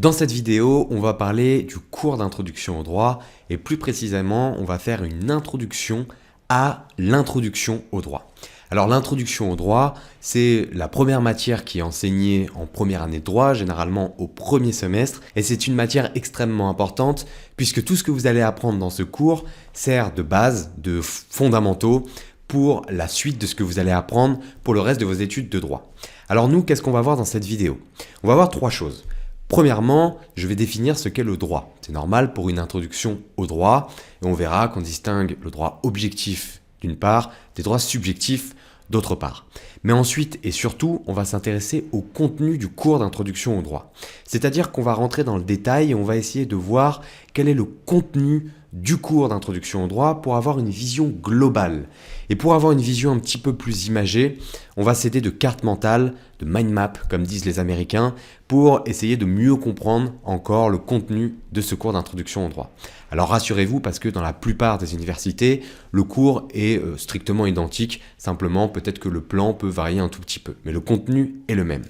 Dans cette vidéo, on va parler du cours d'introduction au droit et plus précisément, on va faire une introduction à l'introduction au droit. Alors l'introduction au droit, c'est la première matière qui est enseignée en première année de droit, généralement au premier semestre, et c'est une matière extrêmement importante puisque tout ce que vous allez apprendre dans ce cours sert de base, de fondamentaux pour la suite de ce que vous allez apprendre pour le reste de vos études de droit. Alors nous, qu'est-ce qu'on va voir dans cette vidéo? On va voir trois choses. Premièrement, je vais définir ce qu'est le droit. C'est normal pour une introduction au droit, et on verra qu'on distingue le droit objectif d'une part, des droits subjectifs d'autre part. Mais ensuite et surtout, on va s'intéresser au contenu du cours d'introduction au droit. C'est-à-dire qu'on va rentrer dans le détail et on va essayer de voir quel est le contenu du cours d'introduction au droit pour avoir une vision globale. Et pour avoir une vision un petit peu plus imagée, on va s'aider de cartes mentales, de mind map, comme disent les Américains, pour essayer de mieux comprendre encore le contenu de ce cours d'introduction au droit. Alors rassurez-vous parce que dans la plupart des universités, le cours est strictement identique, simplement peut-être que le plan peut varier un tout petit peu, mais le contenu est le même.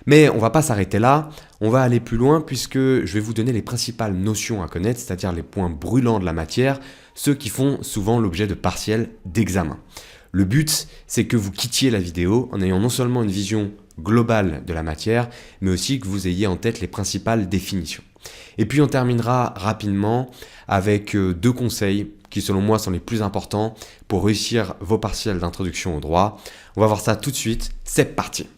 Mais on ne va pas s'arrêter là, on va aller plus loin puisque je vais vous donner les principales notions à connaître, c'est-à-dire les points brûlants de la matière, ceux qui font souvent l'objet de partiels d'examen. Le but, c'est que vous quittiez la vidéo en ayant non seulement une vision globale de la matière, mais aussi que vous ayez en tête les principales définitions. Et puis on terminera rapidement avec deux conseils qui selon moi sont les plus importants pour réussir vos partiels d'introduction au droit. On va voir ça tout de suite, c'est parti!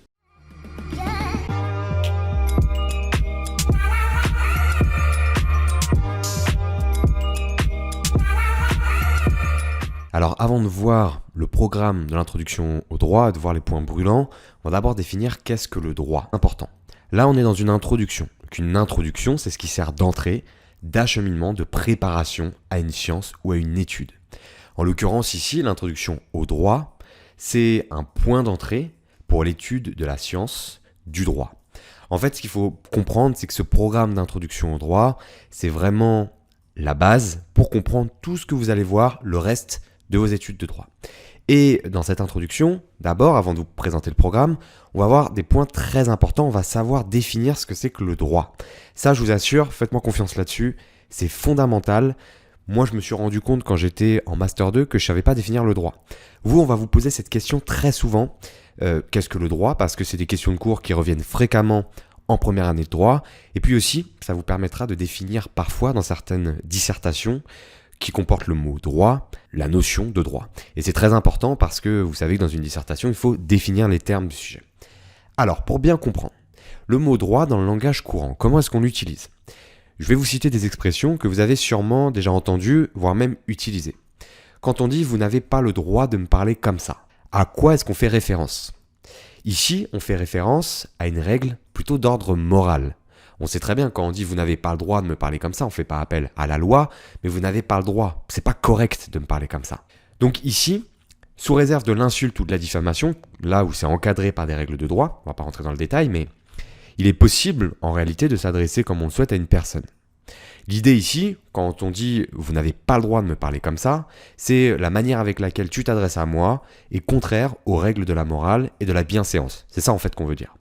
Alors avant de voir le programme de l'introduction au droit et de voir les points brûlants, on va d'abord définir qu'est-ce que le droit. Important. Là on est dans une introduction. Donc une introduction, c'est ce qui sert d'entrée, d'acheminement, de préparation à une science ou à une étude. En l'occurrence ici, l'introduction au droit, c'est un point d'entrée pour l'étude de la science du droit. En fait, ce qu'il faut comprendre, c'est que ce programme d'introduction au droit, c'est vraiment la base pour comprendre tout ce que vous allez voir le reste de vos études de droit. Et dans cette introduction, d'abord, avant de vous présenter le programme, on va voir des points très importants. On va savoir définir ce que c'est que le droit. Ça, je vous assure, faites-moi confiance là-dessus, c'est fondamental. Moi, je me suis rendu compte quand j'étais en Master 2 que je ne savais pas définir le droit. Vous, on va vous poser cette question très souvent. Qu'est-ce que le droit? Parce que c'est des questions de cours qui reviennent fréquemment en première année de droit. Et puis aussi, ça vous permettra de définir parfois dans certaines dissertations qui comportent le mot droit, la notion de droit. Et c'est très important parce que vous savez que dans une dissertation, il faut définir les termes du sujet. Alors, pour bien comprendre, le mot droit dans le langage courant, comment est-ce qu'on l'utilise? Je vais vous citer des expressions que vous avez sûrement déjà entendues, voire même utilisées. Quand on dit « vous n'avez pas le droit de me parler comme ça », à quoi est-ce qu'on fait référence? Ici, on fait référence à une règle plutôt d'ordre moral. On sait très bien quand on dit « vous n'avez pas le droit de me parler comme ça », on ne fait pas appel à la loi, mais vous n'avez pas le droit. C'est pas correct de me parler comme ça. Donc ici, sous réserve de l'insulte ou de la diffamation, là où c'est encadré par des règles de droit, on ne va pas rentrer dans le détail, mais il est possible en réalité de s'adresser comme on le souhaite à une personne. L'idée ici, quand on dit « vous n'avez pas le droit de me parler comme ça », c'est la manière avec laquelle tu t'adresses à moi est contraire aux règles de la morale et de la bienséance. C'est ça en fait qu'on veut dire.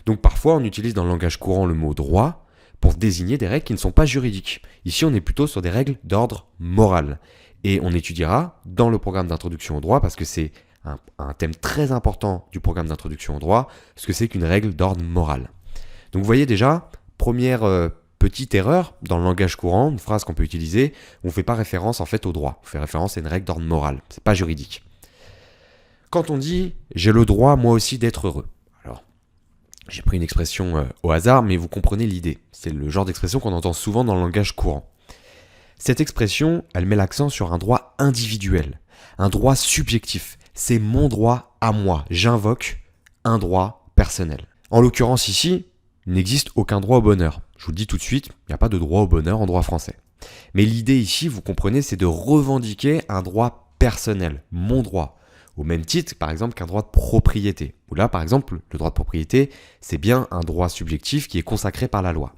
Donc parfois on utilise dans le langage courant le mot droit pour désigner des règles qui ne sont pas juridiques. Ici on est plutôt sur des règles d'ordre moral. Et on étudiera dans le programme d'introduction au droit, parce que c'est un thème très important du programme d'introduction au droit, ce que c'est qu'une règle d'ordre moral. Donc vous voyez déjà, première petite erreur dans le langage courant, une phrase qu'on peut utiliser, on ne fait pas référence en fait au droit, on fait référence à une règle d'ordre moral, c'est pas juridique. Quand on dit « j'ai le droit moi aussi d'être heureux », alors j'ai pris une expression au hasard, mais vous comprenez l'idée, c'est le genre d'expression qu'on entend souvent dans le langage courant. Cette expression, elle met l'accent sur un droit individuel, un droit subjectif, c'est mon droit à moi, j'invoque un droit personnel. En l'occurrence ici, il n'existe aucun droit au bonheur. Je vous le dis tout de suite, il n'y a pas de droit au bonheur en droit français. Mais l'idée ici, vous comprenez, c'est de revendiquer un droit personnel, mon droit. Au même titre, par exemple, qu'un droit de propriété. Où là, par exemple, le droit de propriété, c'est bien un droit subjectif qui est consacré par la loi.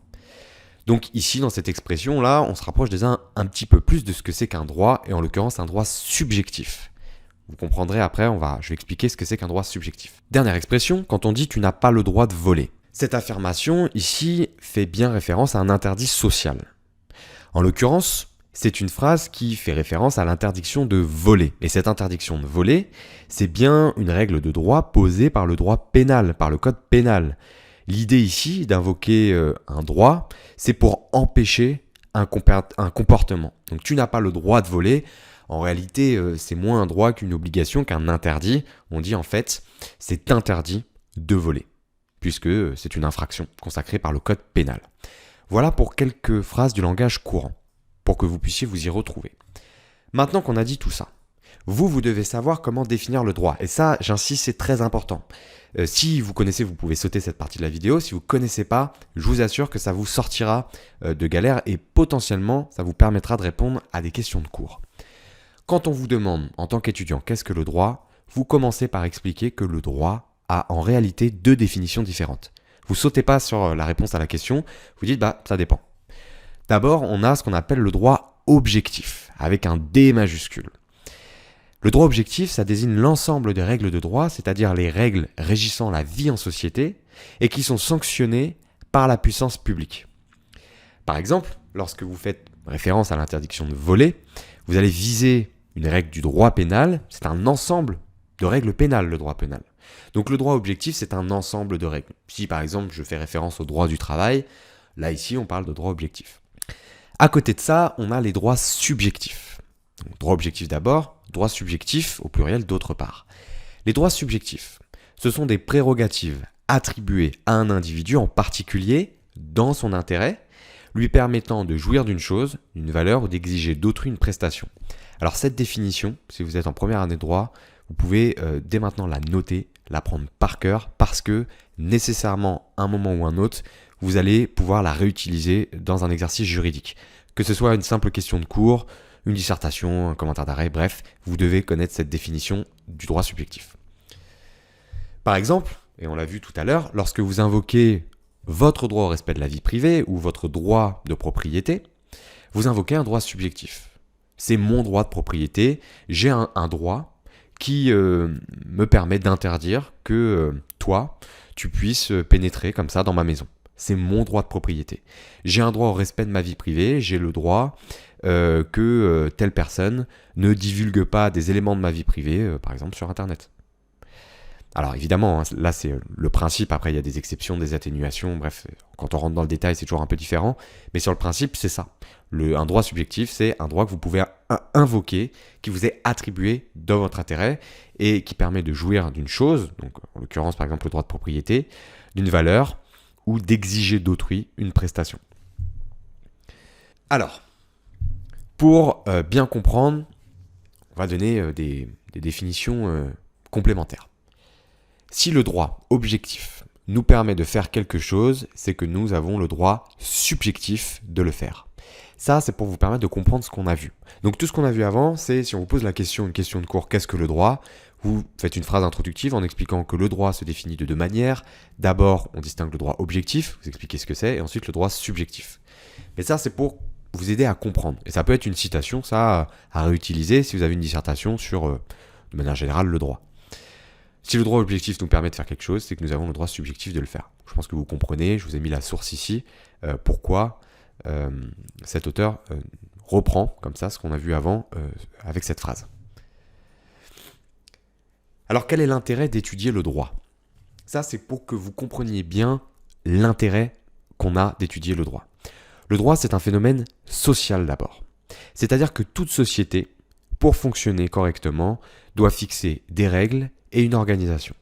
Donc ici, dans cette expression-là, on se rapproche déjà un petit peu plus de ce que c'est qu'un droit, et en l'occurrence un droit subjectif. Vous comprendrez après, je vais expliquer ce que c'est qu'un droit subjectif. Dernière expression, quand on dit « tu n'as pas le droit de voler ». Cette affirmation ici fait bien référence à un interdit social. En l'occurrence, c'est une phrase qui fait référence à l'interdiction de voler. Et cette interdiction de voler, c'est bien une règle de droit posée par le droit pénal, par le code pénal. L'idée ici d'invoquer un droit, c'est pour empêcher un comportement. Donc tu n'as pas le droit de voler. En réalité, c'est moins un droit qu'une obligation, qu'un interdit. On dit en fait, c'est interdit de voler, puisque c'est une infraction consacrée par le code pénal. Voilà pour quelques phrases du langage courant, pour que vous puissiez vous y retrouver. Maintenant qu'on a dit tout ça, vous devez savoir comment définir le droit. Et ça, j'insiste, c'est très important. Si vous connaissez, vous pouvez sauter cette partie de la vidéo. Si vous ne connaissez pas, je vous assure que ça vous sortira de galère et potentiellement, ça vous permettra de répondre à des questions de cours. Quand on vous demande, en tant qu'étudiant, qu'est-ce que le droit, vous commencez par expliquer que le droit a en réalité deux définitions différentes. Vous sautez pas sur la réponse à la question, vous dites ça dépend. D'abord, on a ce qu'on appelle le droit objectif, avec un D majuscule. Le droit objectif, ça désigne l'ensemble des règles de droit, c'est-à-dire les règles régissant la vie en société et qui sont sanctionnées par la puissance publique. Par exemple, lorsque vous faites référence à l'interdiction de voler, vous allez viser une règle du droit pénal, c'est un ensemble de règles pénales, le droit pénal. Donc le droit objectif, c'est un ensemble de règles. Si par exemple je fais référence au droit du travail, là ici on parle de droit objectif. À côté de ça, on a les droits subjectifs. Donc, droit objectif d'abord, droit subjectif au pluriel d'autre part. Les droits subjectifs, ce sont des prérogatives attribuées à un individu en particulier dans son intérêt, lui permettant de jouir d'une chose, d'une valeur ou d'exiger d'autrui une prestation. Alors cette définition, si vous êtes en première année de droit, vous pouvez dès maintenant la noter, la prendre par cœur, parce que nécessairement, à un moment ou un autre, vous allez pouvoir la réutiliser dans un exercice juridique. Que ce soit une simple question de cours, une dissertation, un commentaire d'arrêt, bref, vous devez connaître cette définition du droit subjectif. Par exemple, et on l'a vu tout à l'heure, lorsque vous invoquez votre droit au respect de la vie privée ou votre droit de propriété, vous invoquez un droit subjectif. C'est mon droit de propriété, j'ai un droit qui me permet d'interdire que toi, tu puisses pénétrer comme ça dans ma maison. C'est mon droit de propriété. J'ai un droit au respect de ma vie privée, j'ai le droit que telle personne ne divulgue pas des éléments de ma vie privée, par exemple sur Internet. Alors évidemment, là c'est le principe, après il y a des exceptions, des atténuations, bref, quand on rentre dans le détail c'est toujours un peu différent, mais sur le principe c'est ça. Un droit subjectif, c'est un droit que vous pouvez invoquer, qui vous est attribué dans votre intérêt et qui permet de jouir d'une chose, donc en l'occurrence par exemple le droit de propriété, d'une valeur ou d'exiger d'autrui une prestation. Alors, pour bien comprendre, on va donner des définitions complémentaires. Si le droit objectif nous permet de faire quelque chose, c'est que nous avons le droit subjectif de le faire. Ça, c'est pour vous permettre de comprendre ce qu'on a vu. Donc tout ce qu'on a vu avant, c'est si on vous pose la question, une question de cours, qu'est-ce que le droit ? Vous faites une phrase introductive en expliquant que le droit se définit de deux manières. D'abord, on distingue le droit objectif, vous expliquez ce que c'est, et ensuite le droit subjectif. Mais ça, c'est pour vous aider à comprendre. Et ça peut être une citation, ça, à réutiliser si vous avez une dissertation sur, de manière générale, le droit. Si le droit objectif nous permet de faire quelque chose, c'est que nous avons le droit subjectif de le faire. Je pense que vous comprenez, je vous ai mis la source ici, pourquoi cet auteur reprend comme ça ce qu'on a vu avant avec cette phrase. Alors quel est l'intérêt d'étudier le droit ? Ça, c'est pour que vous compreniez bien l'intérêt qu'on a d'étudier le droit. Le droit, c'est un phénomène social d'abord. C'est-à-dire que toute société, pour fonctionner correctement, doit fixer des règles et une organisation.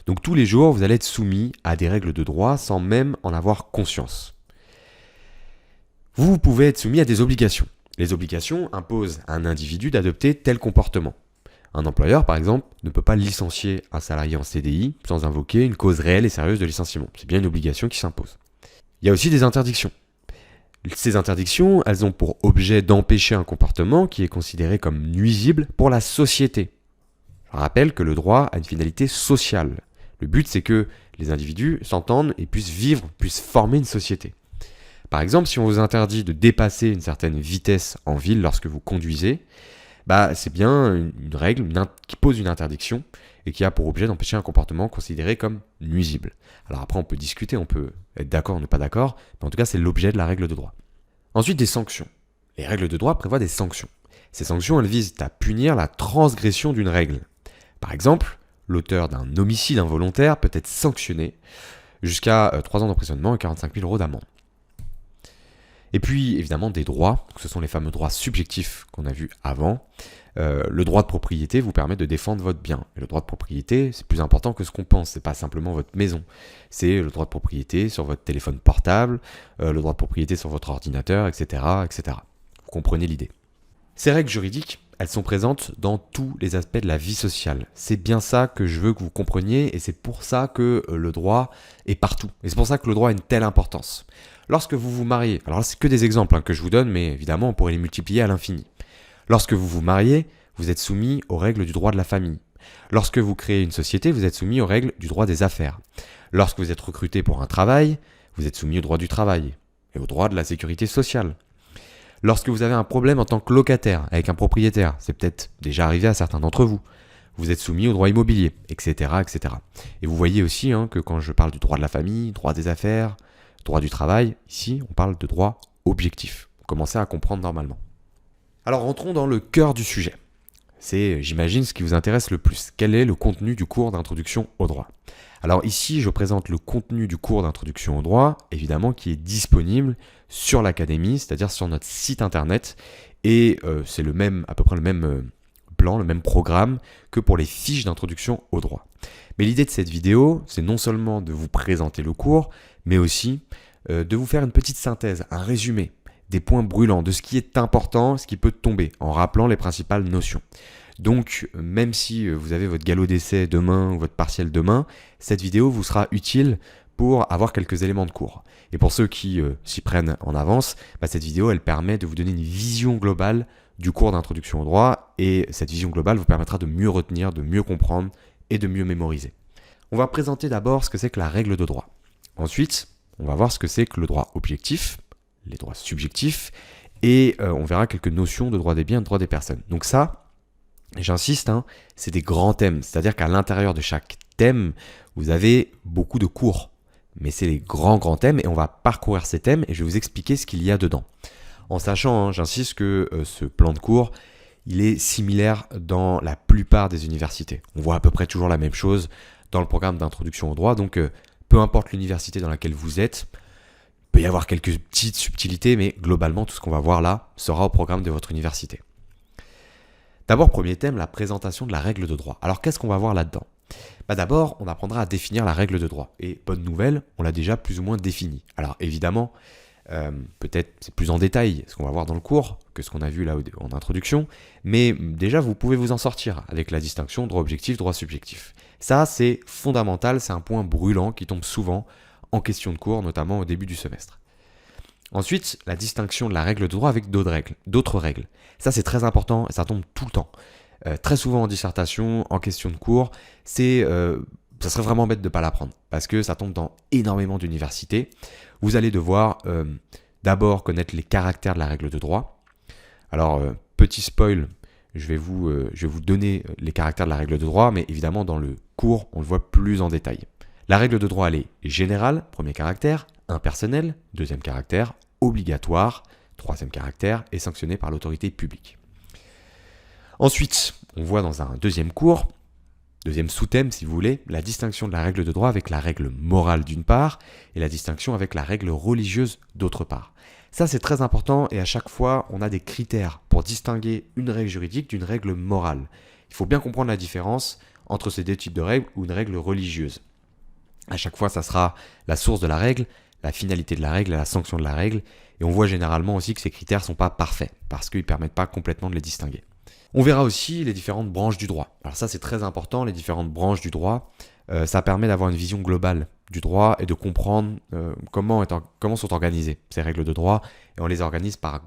Donc tous les jours, vous allez être soumis à des règles de droit sans même en avoir conscience. Vous pouvez être soumis à des obligations. Les obligations imposent à un individu d'adopter tel comportement. Un employeur, par exemple, ne peut pas licencier un salarié en CDI sans invoquer une cause réelle et sérieuse de licenciement. C'est bien une obligation qui s'impose. Il y a aussi des interdictions. Ces interdictions, elles ont pour objet d'empêcher un comportement qui est considéré comme nuisible pour la société. Je rappelle que le droit a une finalité sociale. Le but, c'est que les individus s'entendent et puissent vivre, puissent former une société. Par exemple, si on vous interdit de dépasser une certaine vitesse en ville lorsque vous conduisez, C'est bien une règle qui pose une interdiction et qui a pour objet d'empêcher un comportement considéré comme nuisible. Alors après, on peut discuter, on peut être d'accord ou ne pas d'accord, mais en tout cas, c'est l'objet de la règle de droit. Ensuite, des sanctions. Les règles de droit prévoient des sanctions. Ces sanctions, elles visent à punir la transgression d'une règle. Par exemple, l'auteur d'un homicide involontaire peut être sanctionné jusqu'à 3 ans d'emprisonnement et 45 000 € d'amende. Et puis, évidemment, des droits. Ce sont les fameux droits subjectifs qu'on a vus avant. Le droit de propriété vous permet de défendre votre bien. Et le droit de propriété, c'est plus important que ce qu'on pense. C'est pas simplement votre maison. C'est le droit de propriété sur votre téléphone portable, le droit de propriété sur votre ordinateur, etc., etc. Vous comprenez l'idée. Ces règles juridiques, elles sont présentes dans tous les aspects de la vie sociale. C'est bien ça que je veux que vous compreniez et c'est pour ça que le droit est partout. Et c'est pour ça que le droit a une telle importance. Lorsque vous vous mariez, alors là c'est que des exemples que je vous donne, mais évidemment on pourrait les multiplier à l'infini. Lorsque vous vous mariez, vous êtes soumis aux règles du droit de la famille. Lorsque vous créez une société, vous êtes soumis aux règles du droit des affaires. Lorsque vous êtes recruté pour un travail, vous êtes soumis au droit du travail et au droit de la sécurité sociale. Lorsque vous avez un problème en tant que locataire avec un propriétaire, c'est peut-être déjà arrivé à certains d'entre vous, vous êtes soumis au droit immobilier, etc., etc. Et vous voyez aussi que quand je parle du droit de la famille, droit des affaires, droit du travail, ici on parle de droit objectif. Vous commencez à comprendre normalement. Alors rentrons dans le cœur du sujet. C'est, j'imagine, ce qui vous intéresse le plus. Quel est le contenu du cours d'introduction au droit ? Alors ici, je présente le contenu du cours d'introduction au droit, évidemment, qui est disponible sur l'académie, c'est-à-dire sur notre site internet. Et c'est à peu près le même plan, le même programme que pour les fiches d'introduction au droit. Mais l'idée de cette vidéo, c'est non seulement de vous présenter le cours, mais aussi de vous faire une petite synthèse, un résumé des points brûlants, de ce qui est important, ce qui peut tomber, en rappelant les principales notions. Donc, même si vous avez votre galop d'essai demain ou votre partiel demain, cette vidéo vous sera utile pour avoir quelques éléments de cours. Et pour ceux qui s'y prennent en avance, cette vidéo, elle permet de vous donner une vision globale du cours d'introduction au droit, et cette vision globale vous permettra de mieux retenir, de mieux comprendre et de mieux mémoriser. On va présenter d'abord ce que c'est que la règle de droit. Ensuite, on va voir ce que c'est que le droit objectif, les droits subjectifs, et on verra quelques notions de droit des biens et de droit des personnes. Donc ça, j'insiste, c'est des grands thèmes, c'est-à-dire qu'à l'intérieur de chaque thème, vous avez beaucoup de cours, mais c'est les grands thèmes, et on va parcourir ces thèmes, et je vais vous expliquer ce qu'il y a dedans. En sachant, j'insiste que ce plan de cours, il est similaire dans la plupart des universités. On voit à peu près toujours la même chose dans le programme d'introduction au droit, donc peu importe l'université dans laquelle vous êtes, il peut y avoir quelques petites subtilités, mais globalement, tout ce qu'on va voir là sera au programme de votre université. D'abord, premier thème, la présentation de la règle de droit. Alors, qu'est-ce qu'on va voir là-dedans ? D'abord, on apprendra à définir la règle de droit. Et bonne nouvelle, on l'a déjà plus ou moins définie. Alors, évidemment, peut-être c'est plus en détail ce qu'on va voir dans le cours que ce qu'on a vu là en introduction, mais déjà, vous pouvez vous en sortir avec la distinction droit objectif, droit subjectif. Ça, c'est fondamental, c'est un point brûlant qui tombe souvent en question de cours, notamment au début du semestre. Ensuite, la distinction de la règle de droit avec d'autres règles. Ça, c'est très important et ça tombe tout le temps. Très souvent en dissertation, en question de cours, ça serait vraiment bête de ne pas l'apprendre parce que ça tombe dans énormément d'universités. Vous allez devoir d'abord connaître les caractères de la règle de droit. Alors, petit spoil, je vais vous donner les caractères de la règle de droit, mais évidemment, dans le cours, on le voit plus en détail. La règle de droit, elle est générale, premier caractère, impersonnelle, deuxième caractère, obligatoire, troisième caractère, et sanctionnée par l'autorité publique. Ensuite, on voit dans un deuxième cours, deuxième sous-thème si vous voulez, la distinction de la règle de droit avec la règle morale d'une part, et la distinction avec la règle religieuse d'autre part. Ça, c'est très important, et à chaque fois, on a des critères pour distinguer une règle juridique d'une règle morale. Il faut bien comprendre la différence entre ces deux types de règles ou une règle religieuse. À chaque fois, ça sera la source de la règle, la finalité de la règle et la sanction de la règle. Et on voit généralement aussi que ces critères ne sont pas parfaits, parce qu'ils ne permettent pas complètement de les distinguer. On verra aussi les différentes branches du droit. Alors ça, c'est très important, les différentes branches du droit. Ça permet d'avoir une vision globale du droit et de comprendre comment sont organisées ces règles de droit. Et on les organise par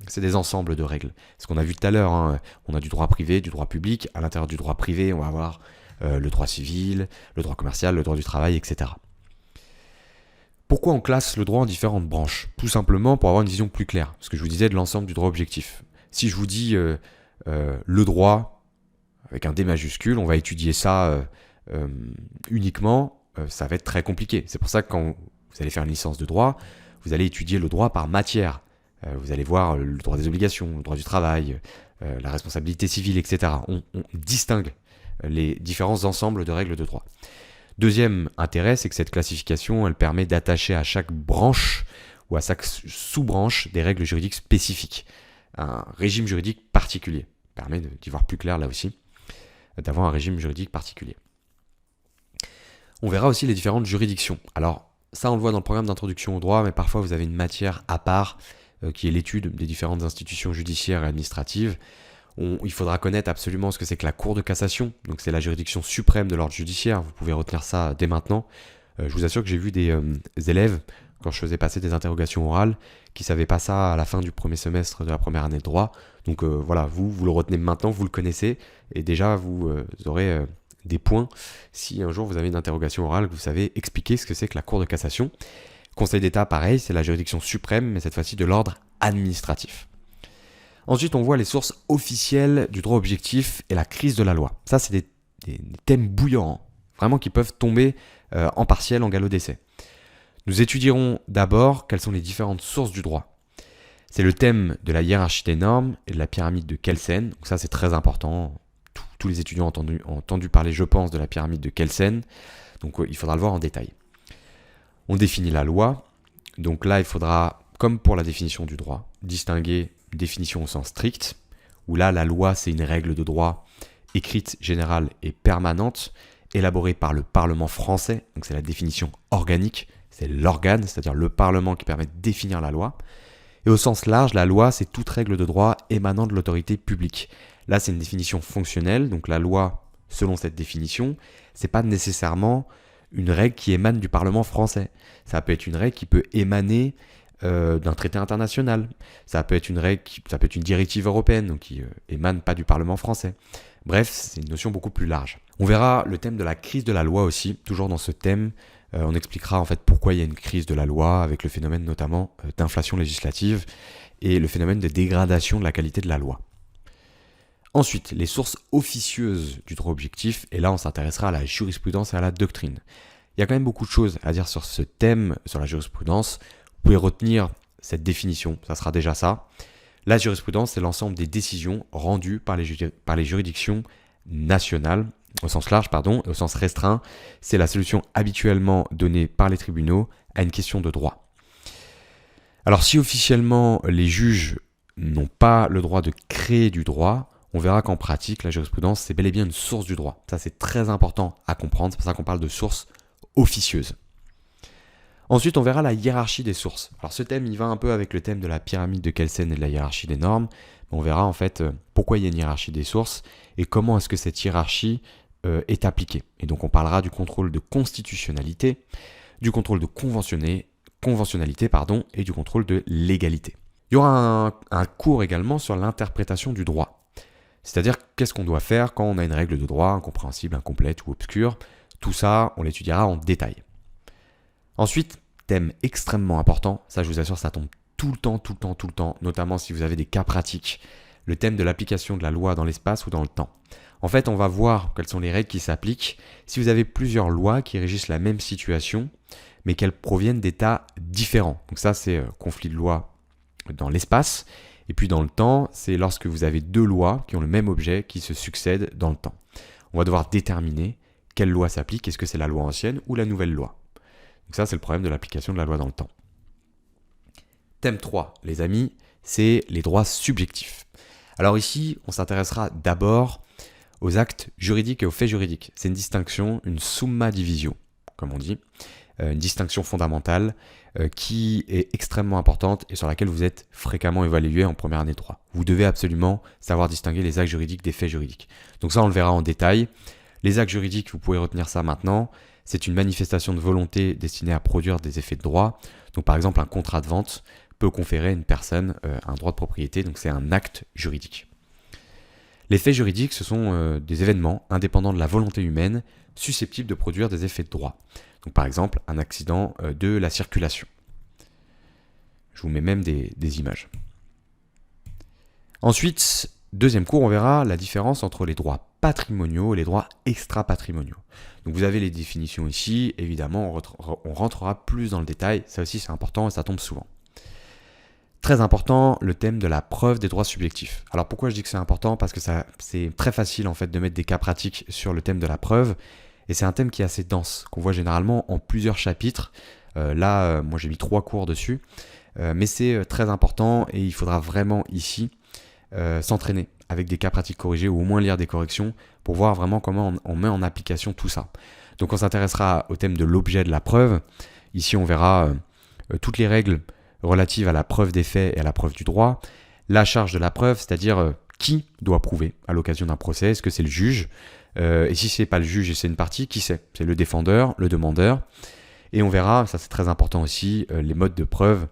c'est des ensembles de règles. Ce qu'on a vu tout à l'heure, on a du droit privé, du droit public. À l'intérieur du droit privé, on va avoir le droit civil, le droit commercial, le droit du travail, etc. Pourquoi on classe le droit en différentes branches ? Tout simplement pour avoir une vision plus claire, ce que je vous disais de l'ensemble du droit objectif. Si je vous dis le droit avec un D majuscule, on va étudier ça uniquement, ça va être très compliqué. C'est pour ça que quand vous allez faire une licence de droit, vous allez étudier le droit par matière. Vous allez voir le droit des obligations, le droit du travail, la responsabilité civile, etc. On distingue les différents ensembles de règles de droit. Deuxième intérêt, c'est que cette classification, elle permet d'attacher à chaque branche ou à chaque sous-branche des règles juridiques spécifiques. Un régime juridique particulier. Permet d'y voir plus clair là aussi, d'avoir un régime juridique particulier. On verra aussi les différentes juridictions. Alors, ça on le voit dans le programme d'introduction au droit, mais parfois vous avez une matière à part qui est l'étude des différentes institutions judiciaires et administratives. Il faudra connaître absolument ce que c'est que la Cour de cassation, donc c'est la juridiction suprême de l'ordre judiciaire, vous pouvez retenir ça dès maintenant. Je vous assure que j'ai vu des élèves, quand je faisais passer des interrogations orales, qui ne savaient pas ça à la fin du premier semestre de la première année de droit. Donc voilà, vous le retenez maintenant, vous le connaissez, et déjà vous aurez des points si un jour vous avez une interrogation orale, que vous savez expliquer ce que c'est que la Cour de cassation. Conseil d'État, pareil, c'est la juridiction suprême, mais cette fois-ci de l'ordre administratif. Ensuite, on voit les sources officielles du droit objectif et la crise de la loi. Ça, c'est des thèmes bouillants, vraiment qui peuvent tomber en partiel, en galop d'essai. Nous étudierons d'abord quelles sont les différentes sources du droit. C'est le thème de la hiérarchie des normes et de la pyramide de Kelsen. Donc ça, c'est très important. Tous les étudiants ont entendu parler, je pense, de la pyramide de Kelsen. Donc il faudra le voir en détail. On définit la loi. Donc là, il faudra, comme pour la définition du droit, distinguer définition au sens strict, où là, la loi, c'est une règle de droit écrite, générale et permanente, élaborée par le Parlement français. Donc c'est la définition organique. C'est l'organe, c'est-à-dire le Parlement qui permet de définir la loi. Et au sens large, la loi, c'est toute règle de droit émanant de l'autorité publique. Là, c'est une définition fonctionnelle, donc la loi, selon cette définition, c'est pas nécessairement une règle qui émane du Parlement français. Ça peut être une règle qui peut émaner d'un traité international. Ça peut être une règle, ça peut être une directive européenne, donc qui émane pas du Parlement français. Bref, c'est une notion beaucoup plus large. On verra le thème de la crise de la loi aussi, toujours dans ce thème. On expliquera en fait pourquoi il y a une crise de la loi, avec le phénomène notamment d'inflation législative et le phénomène de dégradation de la qualité de la loi. Ensuite, les sources officieuses du droit objectif, et là on s'intéressera à la jurisprudence et à la doctrine. Il y a quand même beaucoup de choses à dire sur ce thème, sur la jurisprudence. Vous pouvez retenir cette définition, ça sera déjà ça. La jurisprudence, c'est l'ensemble des décisions rendues par les juridictions nationales, au sens large, et au sens restreint, c'est la solution habituellement donnée par les tribunaux à une question de droit. Alors si officiellement les juges n'ont pas le droit de créer du droit, on verra qu'en pratique, la jurisprudence, c'est bel et bien une source du droit. Ça, c'est très important à comprendre, c'est pour ça qu'on parle de source officieuse. Ensuite, on verra la hiérarchie des sources. Alors ce thème, il va un peu avec le thème de la pyramide de Kelsen et de la hiérarchie des normes. On verra en fait pourquoi il y a une hiérarchie des sources et comment est-ce que cette hiérarchie est appliquée. Et donc on parlera du contrôle de constitutionnalité, du contrôle de conventionnalité, et du contrôle de légalité. Il y aura un cours également sur l'interprétation du droit. C'est-à-dire qu'est-ce qu'on doit faire quand on a une règle de droit incompréhensible, incomplète ou obscure. Tout ça, on l'étudiera en détail. Ensuite, thème extrêmement important, ça je vous assure, ça tombe tout le temps, notamment si vous avez des cas pratiques, le thème de l'application de la loi dans l'espace ou dans le temps. En fait, on va voir quelles sont les règles qui s'appliquent si vous avez plusieurs lois qui régissent la même situation, mais qu'elles proviennent d'états différents. Donc ça, c'est conflit de loi dans l'espace. Et puis dans le temps, c'est lorsque vous avez deux lois qui ont le même objet qui se succèdent dans le temps. On va devoir déterminer quelle loi s'applique, est-ce que c'est la loi ancienne ou la nouvelle loi. Donc ça, c'est le problème de l'application de la loi dans le temps. Thème 3, les amis, c'est les droits subjectifs. Alors ici, on s'intéressera d'abord aux actes juridiques et aux faits juridiques. C'est une distinction, une summa divisio, comme on dit, une distinction fondamentale qui est extrêmement importante et sur laquelle vous êtes fréquemment évalué en première année de droit. Vous devez absolument savoir distinguer les actes juridiques des faits juridiques. Donc ça, on le verra en détail. Les actes juridiques, vous pouvez retenir ça maintenant. C'est une manifestation de volonté destinée à produire des effets de droit. Donc par exemple, un contrat de vente peut conférer à une personne un droit de propriété, donc c'est un acte juridique. Les faits juridiques, ce sont des événements indépendants de la volonté humaine susceptibles de produire des effets de droit. Donc par exemple, un accident de la circulation. Je vous mets même des images. Ensuite, deuxième cours, on verra la différence entre les droits patrimoniaux et les droits extra-patrimoniaux. Donc vous avez les définitions ici, évidemment on rentrera plus dans le détail, ça aussi c'est important et ça tombe souvent. Très important, le thème de la preuve des droits subjectifs. Alors pourquoi je dis que c'est important? Parce que c'est très facile en fait de mettre des cas pratiques sur le thème de la preuve, et c'est un thème qui est assez dense, qu'on voit généralement en plusieurs chapitres. Moi j'ai mis 3 cours dessus, mais c'est très important et il faudra vraiment ici s'entraîner avec des cas pratiques corrigés ou au moins lire des corrections pour voir vraiment comment on met en application tout ça. Donc on s'intéressera au thème de l'objet de la preuve. Ici on verra toutes les règles relatives à la preuve des faits et à la preuve du droit. La charge de la preuve, c'est-à-dire qui doit prouver à l'occasion d'un procès. Est-ce que c'est le juge? Et si c'est pas le juge et c'est une partie, qui c'est? C'est le défendeur, le demandeur. Et on verra, ça c'est très important aussi, les modes de preuve,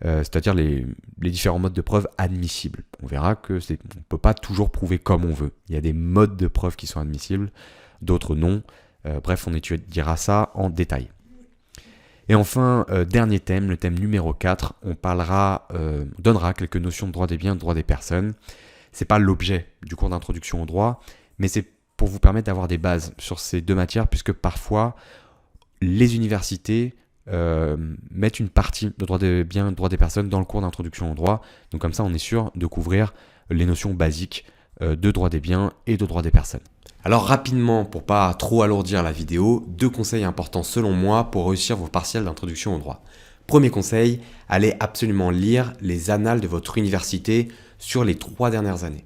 c'est-à-dire les différents modes de preuve admissibles. On verra qu'on ne peut pas toujours prouver comme on veut. Il y a des modes de preuve qui sont admissibles, d'autres non. Bref, on étudiera ça en détail. Et enfin, dernier thème, le thème numéro 4, on donnera quelques notions de droit des biens, de droit des personnes. Ce n'est pas l'objet du cours d'introduction au droit, mais c'est pour vous permettre d'avoir des bases sur ces deux matières, puisque parfois, les universités mettre une partie de droit des biens, de droit des personnes dans le cours d'introduction au droit. Donc comme ça, on est sûr de couvrir les notions basiques de droit des biens et de droit des personnes. Alors rapidement, pour pas trop alourdir la vidéo, 2 conseils importants selon moi pour réussir vos partiels d'introduction au droit. Premier conseil, allez absolument lire les annales de votre université sur les 3 dernières années.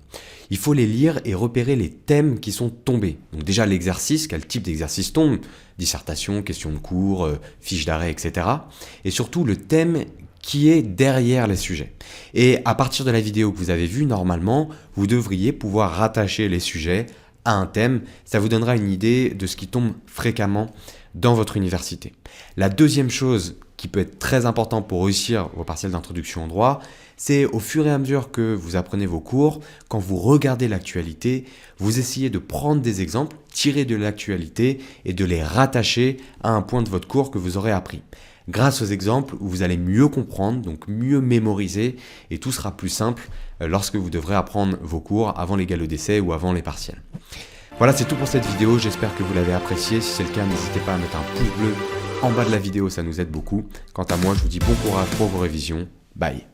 Il faut les lire et repérer les thèmes qui sont tombés. Donc déjà l'exercice, quel type d'exercice tombe, dissertation, question de cours, fiche d'arrêt, etc. Et surtout le thème qui est derrière les sujets. Et à partir de la vidéo que vous avez vue, normalement, vous devriez pouvoir rattacher les sujets à un thème. Ça vous donnera une idée de ce qui tombe fréquemment dans votre université. La deuxième chose qui peut être très important pour réussir vos partiels d'introduction au droit, c'est au fur et à mesure que vous apprenez vos cours, quand vous regardez l'actualité, vous essayez de prendre des exemples, tirer de l'actualité et de les rattacher à un point de votre cours que vous aurez appris. Grâce aux exemples, vous allez mieux comprendre, donc mieux mémoriser et tout sera plus simple lorsque vous devrez apprendre vos cours avant les galops d'essai ou avant les partiels. Voilà, c'est tout pour cette vidéo, j'espère que vous l'avez appréciée. Si c'est le cas, n'hésitez pas à mettre un pouce bleu en bas de la vidéo, ça nous aide beaucoup. Quant à moi, je vous dis bon courage pour vos révisions. Bye.